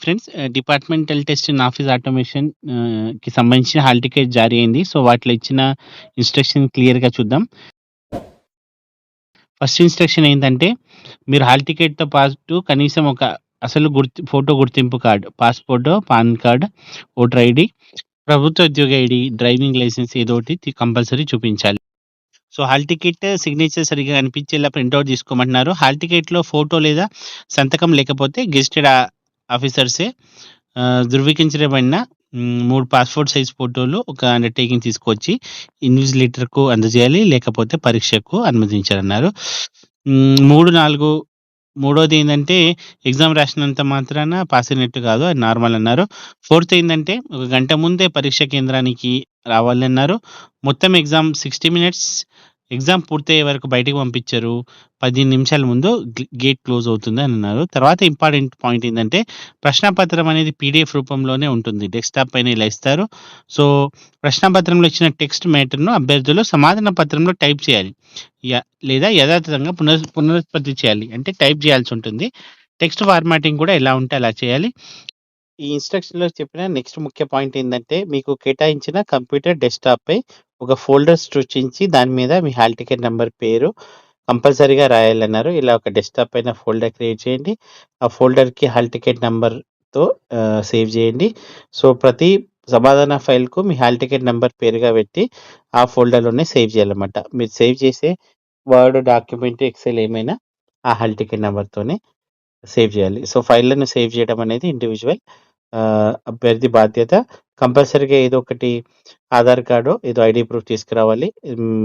Friends. Departmental test in office automation కి సంబంధించిన hall ticket జారీ అయింది. సో, వాటిలో ఇచ్చిన ఇన్‌స్ట్రక్షన్ క్లియర్‌గా చూద్దాం. ఫస్ట్ ఇన్‌స్ట్రక్షన్ ఏంటంటే, మీరు హాల్ టికెట్‌తో పాటు కనీసం ఒక అసలు ఫోటో గుర్తింపు కార్డ్, పాస్‌పోర్టో, పాన్ కార్డ్, ఓటర్ ఐడీ, ప్రభుత్వ ఉద్యోగ ఐడీ, డ్రైవింగ్ లైసెన్స్ ఏదోకటి కంపల్సరీ చూపించాలి. సో, హాల్ టికెట్ సిగ్నేచర్ సరిగ్గా కనిపించేలా ప్రింటౌట్ తీసుకోమంటున్నారు. హాల్ టికెట్‌లో ఫోటో లేదా సంతకం లేకపోతే గెజిటెడ్ ఆఫీసర్సే ధృవీకరించబడిన 3 పాస్‌పోర్ట్ సైజ్ ఫోటోలు, ఒక అండర్‌టేకింగ్ తీసుకొచ్చి ఇన్విజిలేటర్‌కు అందజేయాలి. లేకపోతే పరీక్షకు అనుమతించరన్నారు. 3, 4 మూడోదేందంటే ఎగ్జామ్ రాసినంత మాత్రాన పాస్ అయినట్టు కాదు. అది నార్మల్ అన్నారు. ఫోర్త్ ఏందంటే ఒక గంట ముందే పరీక్ష కేంద్రానికి రావాలన్నారు. మొత్తం ఎగ్జామ్ 60 మినిట్స్. ఎగ్జామ్ పూర్తయ్యే వరకు బయటికి పంపించరు. 15 నిమిషాల ముందు గేట్ క్లోజ్ అవుతుందని అన్నారు. తర్వాత ఇంపార్టెంట్ పాయింట్ ఏందంటే ప్రశ్నాపత్రం అనేది పీడీఎఫ్ రూపంలోనే ఉంటుంది. డెస్క్‌టాప్ పైన ఇలా ఇస్తారు. సో, ప్రశ్నాపత్రంలో ఇచ్చిన టెక్స్ట్ మ్యాటర్‌ను అభ్యర్థులు సమాధాన పత్రంలో టైప్ చేయాలి. లేదా యథాతథంగా పునరుత్పత్తి చేయాలి. అంటే టైప్ చేయాల్సి ఉంటుంది. టెక్స్ట్ ఫార్మాటింగ్ కూడా ఎలా ఉంటే అలా చేయాలి. ఈ ఇన్‌స్ట్రక్షన్‌లో చెప్పిన నెక్స్ట్ ముఖ్య పాయింట్ ఏందంటే, మీకు కేటాయించిన కంప్యూటర్ డెస్క్‌టాప్‌పై ఒక ఫోల్డర్ సృష్టించి దాని మీద మీ హాల్ టికెట్ నంబర్ పేరు కంపల్సరీగా రాయాలన్నారు. ఇలా ఒక డెస్క్‌టాప్ పైన ఫోల్డర్ క్రియేట్ చేయండి. ఆ ఫోల్డర్‌కి హాల్ టికెట్ నంబర్‌తో సేవ్ చేయండి. సో, ప్రతి సమాధాన ఫైల్‌కు మీ హాల్ టికెట్ నంబర్ పేరుగా పెట్టి ఆ ఫోల్డర్‌లోనే సేవ్ చేయాలన్నమాట. మీరు సేవ్ చేసే వర్డ్ డాక్యుమెంట్, ఎక్సెల్ ఏమైనా ఆ హాల్ టికెట్ నంబర్‌తోనే సేవ్ చేయాలి. సో, ఫైల్‌లను సేవ్ చేయడం అనేది ఇండివిడ్యువల్ అభ్యర్థి బాధ్యత. కంపల్సరీగా ఏదో ఒకటి ఆధార్ కార్డో, ఏదో ఐడీ ప్రూఫ్ తీసుకురావాలి.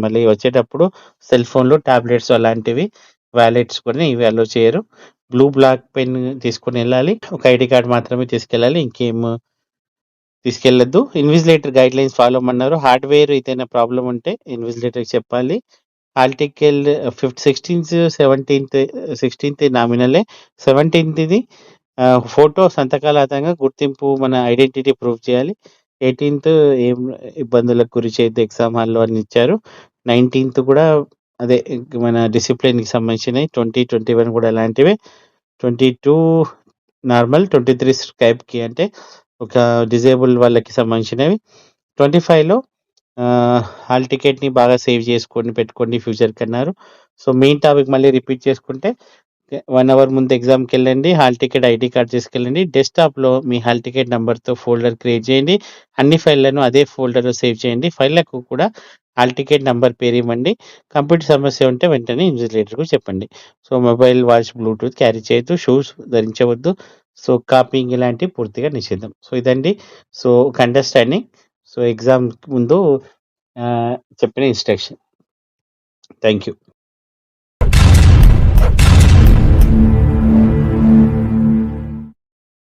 మళ్ళీ వచ్చేటప్పుడు సెల్ ఫోన్‌లు, టాబ్లెట్స్ అలాంటివి, వాలెట్స్ కూడా ఇవి అలో చేయరు. బ్లూ బ్లాక్ పెన్ తీసుకొనెళ్ళాలి. ఒక ఐడీ కార్డ్ మాత్రమే తీసుకెళ్ళాలి. ఇంకేం తీసుకెళ్ళొద్దు. ఇన్విజిలేటర్ గైడ్‌లైన్స్ ఫాలో అవ్వమన్నారు. హార్డ్‌వేర్ ఏదైనా ప్రాబ్లమ్ ఉంటే ఇన్విజిలేటర్‌కి చెప్పాలి. హాల్ టికెట్ 16థ్, 16థ్ నామినలే. 17థ్‌ది ఫోటో సంతకాల ఆధారంగా గుర్తింపు, మన ఐడెంటిటీ ప్రూవ్ చేయాలి. 18థ్ ఏం ఇబ్బందులకు గురి చేయొద్దు ఎగ్జామ్ హాల్‌లో అని ఇచ్చారు. 19థ్ కూడా అదే మన డిసిప్లిన్‌కి సంబంధించినయి. 20, 21 కూడా అలాంటివే. 22 నార్మల్, 23 స్కైప్‌కి అంటే ఒక డిజేబుల్ వాళ్ళకి సంబంధించినవి. 25లో హాల్ టికెట్‌ని బాగా సేవ్ చేసుకొని పెట్టుకోండి ఫ్యూచర్‌కన్నారు. సో, మెయిన్ టాపిక్ మళ్ళీ రిపీట్ చేసుకుంటే 1 అవర్ ముందు ఎగ్జామ్‌కెళ్ళండి. హాల్ టికెట్, ఐడీ కార్డ్ తీసుకెళ్ళండి. డెస్క్‌టాప్‌లో మీ హాల్ టికెట్ నంబర్‌తో ఫోల్డర్ క్రియేట్ చేయండి. అన్ని ఫైల్‌లను అదే ఫోల్డర్‌లో సేవ్ చేయండి. ఫైల్‌లకు కూడా హాల్ టికెట్ నంబర్ పేరివ్వండి. కంప్యూటర్ సమస్య ఉంటే వెంటనే ఇన్విజిలేటర్‌కు చెప్పండి. So, mobile, watch, Bluetooth carry చేయొద్దు. షూస్ ధరించవద్దు. సో, కాపీయింగ్ ఇలాంటివి పూర్తిగా నిషిద్ధం. సో, ఇదండి. సో, ఒక అండర్‌స్టాండింగ్. సో, ఎగ్జామ్ ముందు చెప్పిన ఇన్‌స్ట్రక్షన్. Thank you.